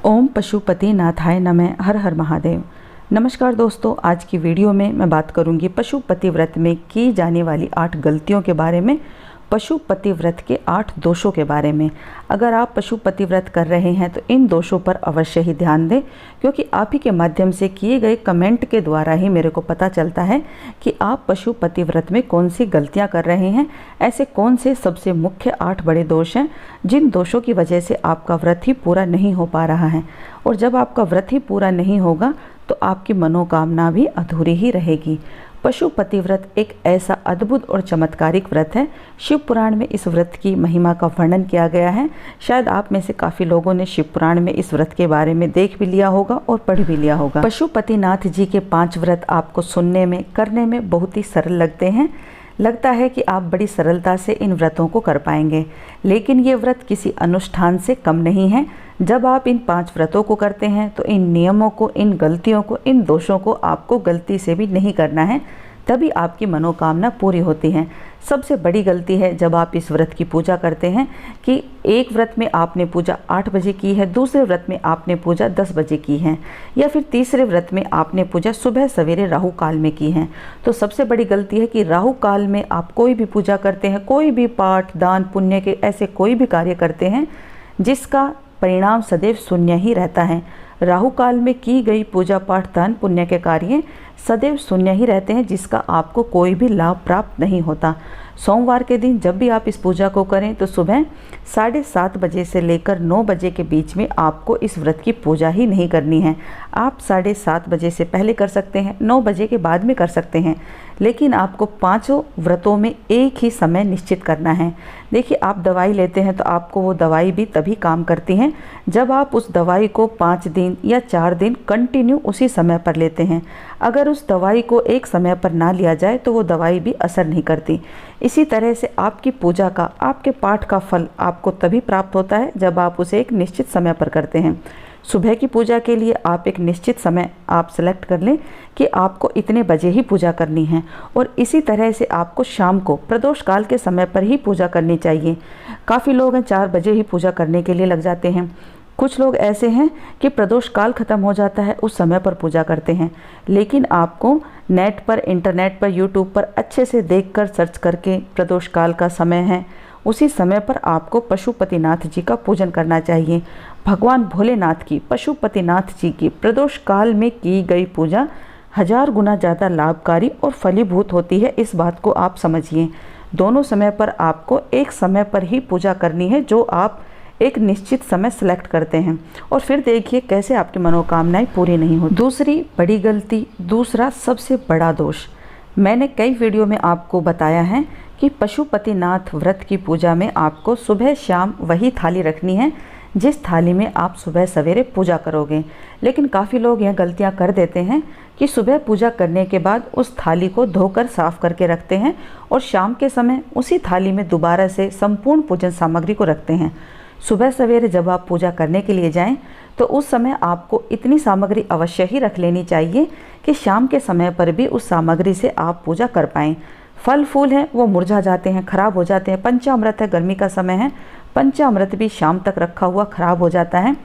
ओम पशुपति नाथाय नमः। हर हर महादेव। नमस्कार दोस्तों, आज की वीडियो में मैं बात करूंगी पशुपति व्रत में की जाने वाली 8 गलतियों के बारे में, पशुपति व्रत के 8 दोषों के बारे में। अगर आप पशुपति व्रत कर रहे हैं तो इन दोषों पर अवश्य ही ध्यान दें, क्योंकि आप ही के माध्यम से किए गए कमेंट के द्वारा ही मेरे को पता चलता है कि आप पशुपति व्रत में कौन सी गलतियां कर रहे हैं। ऐसे कौन से सबसे मुख्य 8 बड़े दोष हैं जिन दोषों की वजह से आपका व्रत ही पूरा नहीं हो पा रहा है। और जब आपका व्रत ही पूरा नहीं होगा तो आपकी मनोकामना भी अधूरी ही रहेगी। पशुपति व्रत एक ऐसा अद्भुत और चमत्कारिक व्रत है। शिव पुराण में इस व्रत की महिमा का वर्णन किया गया है। शायद आप में से काफ़ी लोगों ने शिव पुराण में इस व्रत के बारे में देख भी लिया होगा और पढ़ भी लिया होगा। पशुपतिनाथ जी के 5 व्रत आपको सुनने में, करने में बहुत ही सरल लगते हैं। लगता है कि आप बड़ी सरलता से इन व्रतों को कर पाएंगे, लेकिन ये व्रत किसी अनुष्ठान से कम नहीं है। जब आप इन 5 व्रतों को करते हैं तो इन नियमों को, इन गलतियों को, इन दोषों को आपको गलती से भी नहीं करना है, तभी आपकी मनोकामना पूरी होती है। सबसे बड़ी गलती है जब आप इस व्रत की पूजा करते हैं कि एक व्रत में आपने पूजा 8 बजे की है, दूसरे व्रत में आपने पूजा 10 बजे की है, या फिर तीसरे व्रत में आपने पूजा सुबह सवेरे राहु काल में की है। तो सबसे बड़ी गलती है कि राहु काल में आप कोई भी पूजा करते हैं, कोई भी पाठ, दान, पुण्य के ऐसे कोई भी कार्य करते हैं जिसका परिणाम सदैव शून्य ही रहता है। राहु काल में की गई पूजा पाठ, दान, पुण्य के कार्य सदैव शून्य ही रहते हैं, जिसका आपको कोई भी लाभ प्राप्त नहीं होता। सोमवार के दिन जब भी आप इस पूजा को करें तो सुबह 7:30 बजे से लेकर 9 बजे के बीच में आपको इस व्रत की पूजा ही नहीं करनी है। आप 7:30 बजे से पहले कर सकते हैं, 9 बजे के बाद में कर सकते हैं, लेकिन आपको 5 व्रतों में एक ही समय निश्चित करना है। देखिए, आप दवाई लेते हैं तो आपको वो दवाई भी तभी काम करती है जब आप उस दवाई को 5 दिन या 4 दिन कंटिन्यू उसी समय पर लेते हैं। अगर उस दवाई को एक समय पर ना लिया जाए तो वो दवाई भी असर नहीं करती। इसी तरह से आपकी पूजा का, आपके पाठ का फल आपको तभी प्राप्त होता है जब आप उसे एक निश्चित समय पर करते हैं। सुबह की पूजा के लिए आप एक निश्चित समय आप सेलेक्ट कर लें कि आपको इतने बजे ही पूजा करनी है, और इसी तरह से आपको शाम को प्रदोष काल के समय पर ही पूजा करनी चाहिए। काफ़ी लोग हैं 4 बजे ही पूजा करने के लिए लग जाते हैं। कुछ लोग ऐसे हैं कि प्रदोष काल ख़त्म हो जाता है उस समय पर पूजा करते हैं, लेकिन आपको नेट पर, इंटरनेट पर, यूट्यूब पर अच्छे से देखकर सर्च करके प्रदोष काल का समय है, उसी समय पर आपको पशुपतिनाथ जी का पूजन करना चाहिए। भगवान भोलेनाथ की, पशुपतिनाथ जी की प्रदोष काल में की गई पूजा 1000 गुना ज़्यादा लाभकारी और फलीभूत होती है। इस बात को आप समझिए। दोनों समय पर आपको एक समय पर ही पूजा करनी है, जो आप एक निश्चित समय सेलेक्ट करते हैं, और फिर देखिए कैसे आपकी मनोकामनाएं पूरी नहीं होती। दूसरी बड़ी गलती, दूसरा सबसे बड़ा दोष, मैंने कई वीडियो में आपको बताया है कि पशुपतिनाथ व्रत की पूजा में आपको सुबह शाम वही थाली रखनी है जिस थाली में आप सुबह सवेरे पूजा करोगे। लेकिन काफ़ी लोग यह गलतियां कर देते हैं कि सुबह पूजा करने के बाद उस थाली को धोकर साफ करके रखते हैं और शाम के समय उसी थाली में दोबारा से संपूर्ण पूजन सामग्री को रखते हैं। सुबह सवेरे जब आप पूजा करने के लिए जाएं तो उस समय आपको इतनी सामग्री अवश्य ही रख लेनी चाहिए कि शाम के समय पर भी उस सामग्री से आप पूजा कर पाएँ। फल फूल हैं वो मुरझा जाते हैं, खराब हो जाते हैं। पंचामृत है, गर्मी का समय है, पंचामृत भी शाम तक रखा हुआ खराब हो जाता है।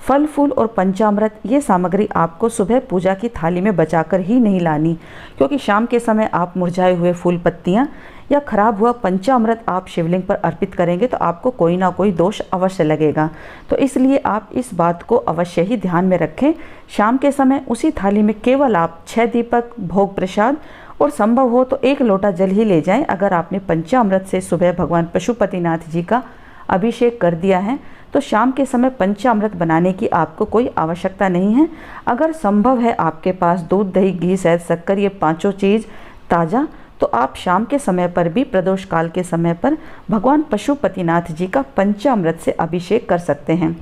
फल फूल और पंचामृत ये सामग्री आपको सुबह पूजा की थाली में बचाकर ही नहीं लानी, क्योंकि शाम के समय आप मुरझाए हुए फूल, पत्तियाँ या खराब हुआ पंचामृत आप शिवलिंग पर अर्पित करेंगे तो आपको कोई ना कोई दोष अवश्य लगेगा। तो इसलिए आप इस बात को अवश्य ही ध्यान में रखें। शाम के समय उसी थाली में केवल आप 6 दीपक, भोग प्रसाद और संभव हो तो 1 लोटा जल ही ले जाएं। अगर आपने पंचामृत से सुबह भगवान पशुपतिनाथ जी का अभिषेक कर दिया है तो शाम के समय पंचामृत बनाने की आपको कोई आवश्यकता नहीं है। अगर संभव है आपके पास दूध, दही, घी, शहद, शक्कर, ये 5 चीज़ ताज़ा, तो आप शाम के समय पर भी, प्रदोष काल के समय पर भगवान पशुपतिनाथ जी का पंचामृत से अभिषेक कर सकते हैं।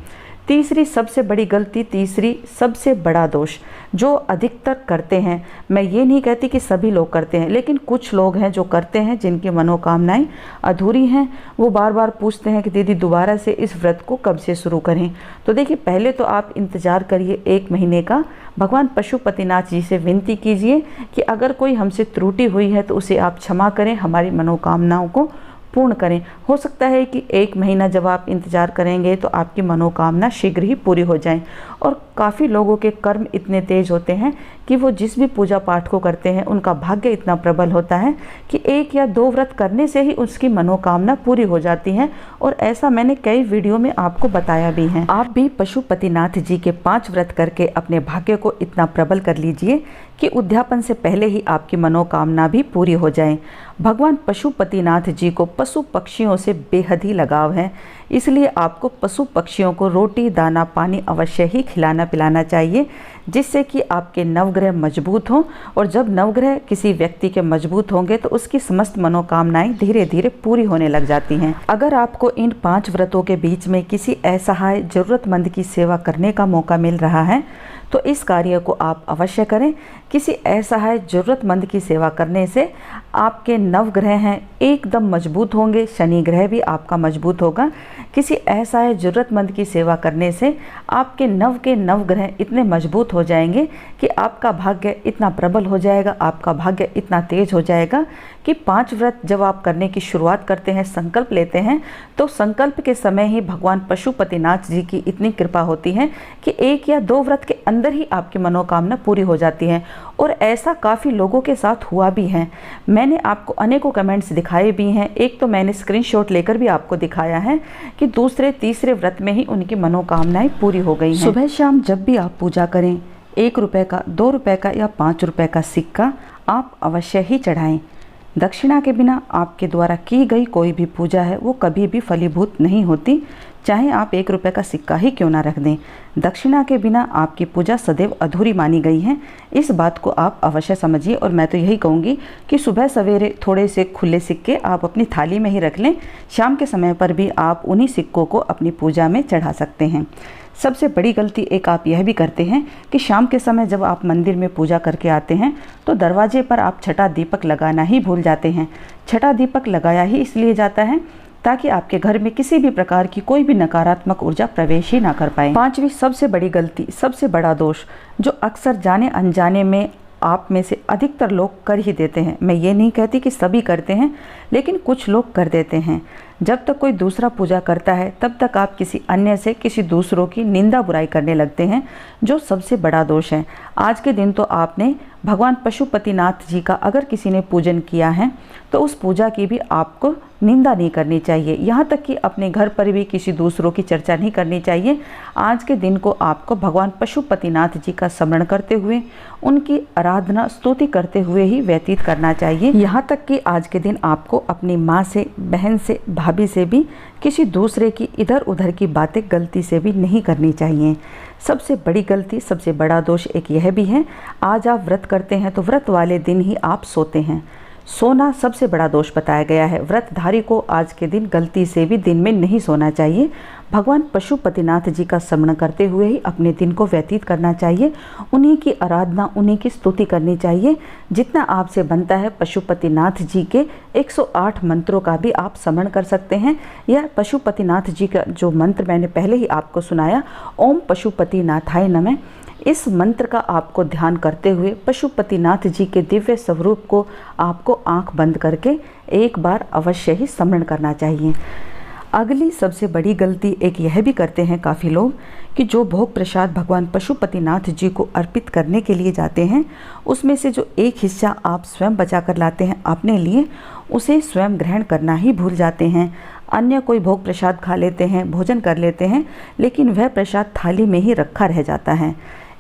तीसरी सबसे बड़ी गलती, तीसरी सबसे बड़ा दोष जो अधिकतर करते हैं, मैं ये नहीं कहती कि सभी लोग करते हैं, लेकिन कुछ लोग हैं जो करते हैं, जिनकी मनोकामनाएं अधूरी हैं। वो बार बार पूछते हैं कि दीदी दोबारा से इस व्रत को कब से शुरू करें। तो देखिए, पहले तो आप इंतज़ार करिए 1 महीने का। भगवान पशुपतिनाथ जी से विनती कीजिए कि अगर कोई हमसे त्रुटि हुई है तो उसे आप क्षमा करें, हमारी मनोकामनाओं को पूर्ण करें। हो सकता है कि 1 महीना जब आप इंतज़ार करेंगे तो आपकी मनोकामना शीघ्र ही पूरी हो जाए। और काफ़ी लोगों के कर्म इतने तेज होते हैं कि वो जिस भी पूजा पाठ को करते हैं उनका भाग्य इतना प्रबल होता है कि 1 या 2 व्रत करने से ही उसकी मनोकामना पूरी हो जाती है। और ऐसा मैंने कई वीडियो में आपको बताया भी है। आप भी पशुपतिनाथ जी के 5 व्रत करके अपने भाग्य को इतना प्रबल कर लीजिए कि उद्यापन से पहले ही आपकी मनोकामना भी पूरी हो जाए। भगवान पशुपतिनाथ जी को पशु पक्षियों से बेहद ही लगाव है, इसलिए आपको पशु पक्षियों को रोटी दाना पानी अवश्य ही खिलाना पिलाना चाहिए, जिससे कि आपके नवग्रह मजबूत हों। और जब नवग्रह किसी व्यक्ति के मजबूत होंगे तो उसकी समस्त मनोकामनाएं धीरे धीरे पूरी होने लग जाती हैं। अगर आपको इन 5 व्रतों के बीच में किसी असहाय जरूरतमंद की सेवा करने का मौका मिल रहा है तो इस कार्य को आप अवश्य करें। किसी असहाय जरूरतमंद की सेवा करने से आपके नवग्रह हैं एकदम मजबूत होंगे, शनि ग्रह भी आपका मजबूत होगा। किसी असहाय जरूरतमंद की सेवा करने से आपके नवग्रह इतने मजबूत हो जाएंगे कि आपका भाग्य इतना प्रबल हो जाएगा, आपका भाग्य इतना तेज हो जाएगा कि 5 व्रत जब आप करने की शुरुआत करते हैं, संकल्प लेते हैं, तो संकल्प के समय ही भगवान पशुपतिनाथ जी की इतनी कृपा होती है कि 1 या 2 व्रत के अंदर ही आपकी मनोकामना पूरी हो जाती है। और ऐसा काफ़ी लोगों के साथ हुआ भी है। मैंने आपको अनेकों कमेंट्स दिखाए भी हैं। एक तो मैंने स्क्रीनशॉट लेकर भी आपको दिखाया है कि दूसरे तीसरे व्रत में ही उनकी मनोकामनाएं पूरी हो गई हैं। सुबह शाम जब भी आप पूजा करें, 1 रुपये का, 2 रुपये का या 5 रुपये का सिक्का आप अवश्य ही चढ़ाएं। दक्षिणा के बिना आपके द्वारा की गई कोई भी पूजा है वो कभी भी फलीभूत नहीं होती, चाहे आप 1 रुपये का सिक्का ही क्यों ना रख दें। दक्षिणा के बिना आपकी पूजा सदैव अधूरी मानी गई है। इस बात को आप अवश्य समझिए। और मैं तो यही कहूँगी कि सुबह सवेरे थोड़े से खुले सिक्के आप अपनी थाली में ही रख लें। शाम के समय पर भी आप उन्हीं सिक्कों को अपनी पूजा में चढ़ा सकते हैं। सबसे बड़ी गलती एक आप यह भी करते हैं कि शाम के समय जब आप मंदिर में पूजा करके आते हैं तो दरवाजे पर आप छठा दीपक लगाना ही भूल जाते हैं। छठा दीपक लगाया ही इसलिए जाता है ताकि आपके घर में किसी भी प्रकार की कोई भी नकारात्मक ऊर्जा प्रवेश ही ना कर पाए। 5वीं सबसे बड़ी गलती, सबसे बड़ा दोष जो अक्सर जाने अनजाने में आप में से अधिकतर लोग कर ही देते हैं। मैं ये नहीं कहती कि सभी करते हैं, लेकिन कुछ लोग कर देते हैं। जब तक कोई दूसरा पूजा करता है तब तक आप किसी अन्य से किसी दूसरों की निंदा बुराई करने लगते हैं, जो सबसे बड़ा दोष है। आज के दिन तो आपने भगवान पशुपतिनाथ जी का अगर किसी ने पूजन किया है तो उस पूजा की भी आपको निंदा नहीं करनी चाहिए। यहाँ तक कि अपने घर पर भी किसी दूसरों की चर्चा नहीं करनी चाहिए। आज के दिन को आपको भगवान पशुपतिनाथ जी का स्मरण करते हुए, उनकी आराधना स्तुति करते हुए ही व्यतीत करना चाहिए। यहाँ तक कि आज के दिन आपको अपनी माँ से, बहन से, भाभी से भी किसी दूसरे की इधर उधर की बातें गलती से भी नहीं करनी चाहिए। सबसे बड़ी गलती, सबसे बड़ा दोष एक यह भी है, आज आप व्रत करते हैं तो व्रत वाले दिन ही आप सोते हैं। सोना सबसे बड़ा दोष बताया गया है। व्रतधारी को आज के दिन गलती से भी दिन में नहीं सोना चाहिए। भगवान पशुपतिनाथ जी का स्मरण करते हुए ही अपने दिन को व्यतीत करना चाहिए। उन्हीं की आराधना, उन्हीं की स्तुति करनी चाहिए। जितना आपसे बनता है पशुपतिनाथ जी के 108 मंत्रों का भी आप स्मरण कर सकते हैं। यह पशुपतिनाथ जी का जो मंत्र मैंने पहले ही आपको सुनाया, ओम पशुपतिनाथाय नमः, इस मंत्र का आपको ध्यान करते हुए पशुपतिनाथ जी के दिव्य स्वरूप को आपको आंख बंद करके एक बार अवश्य ही स्मरण करना चाहिए। अगली सबसे बड़ी गलती एक यह भी करते हैं काफ़ी लोग कि जो भोग प्रसाद भगवान पशुपतिनाथ जी को अर्पित करने के लिए जाते हैं, उसमें से जो एक हिस्सा आप स्वयं बचा कर लाते हैं अपने लिए, उसे स्वयं ग्रहण करना ही भूल जाते हैं। अन्य कोई भोग प्रसाद खा लेते हैं, भोजन कर लेते हैं, लेकिन वह प्रसाद थाली में ही रखा रह जाता है।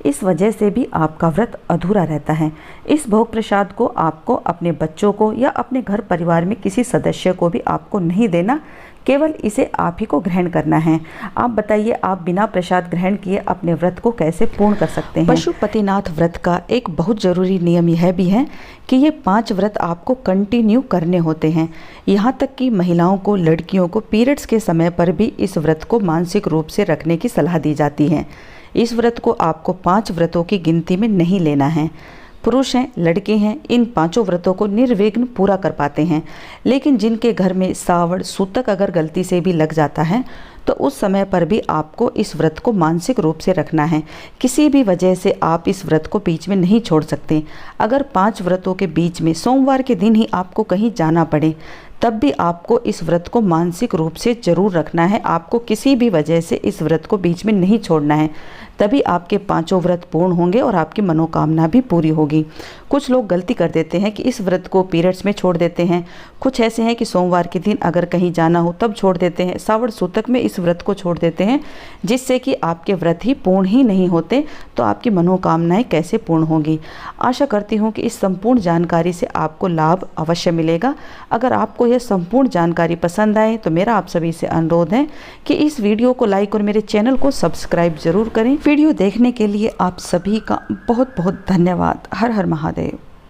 इस वजह से भी आपका व्रत अधूरा रहता है। इस भोग प्रसाद को आपको अपने बच्चों को या अपने घर परिवार में किसी सदस्य को भी आपको नहीं देना, केवल इसे आप ही को ग्रहण करना है। आप बताइए, आप बिना प्रसाद ग्रहण किए अपने व्रत को कैसे पूर्ण कर सकते हैं? पशुपतिनाथ व्रत का एक बहुत ज़रूरी नियम यह भी है कि ये 5 व्रत आपको कंटिन्यू करने होते हैं। यहाँ तक कि महिलाओं को, लड़कियों को पीरियड्स के समय पर भी इस व्रत को मानसिक रूप से रखने की सलाह दी जाती है। इस व्रत को आपको 5 व्रतों की गिनती में नहीं लेना है। पुरुष हैं, लड़के हैं, इन 5 व्रतों को निर्विघ्न पूरा कर पाते हैं। लेकिन जिनके घर में सावड़, सूतक अगर गलती से भी लग जाता है तो उस समय पर भी आपको इस व्रत को मानसिक रूप से रखना है। किसी भी वजह से आप इस व्रत को बीच में नहीं छोड़ सकते। अगर 5 व्रतों के बीच में सोमवार के दिन ही आपको कहीं जाना पड़े तब भी आपको इस व्रत को मानसिक रूप से जरूर रखना है। आपको किसी भी वजह से इस व्रत को बीच में नहीं छोड़ना है, तभी आपके 5 व्रत पूर्ण होंगे और आपकी मनोकामना भी पूरी होगी। कुछ लोग गलती कर देते हैं कि इस व्रत को पीरियड्स में छोड़ देते हैं। कुछ ऐसे हैं कि सोमवार के दिन अगर कहीं जाना हो तब छोड़ देते हैं। श्रावण सूतक में इस व्रत को छोड़ देते हैं, जिससे कि आपके व्रत ही पूर्ण ही नहीं होते, तो आपकी मनोकामनाएं कैसे पूर्ण होंगी। आशा करती हूँ कि इस संपूर्ण जानकारी से आपको लाभ अवश्य मिलेगा। अगर आपको यह संपूर्ण जानकारी पसंद आए तो मेरा आप सभी से अनुरोध है कि इस वीडियो को लाइक और मेरे चैनल को सब्सक्राइब जरूर करें। वीडियो देखने के लिए आप सभी का बहुत बहुत धन्यवाद। हर हर महादेव।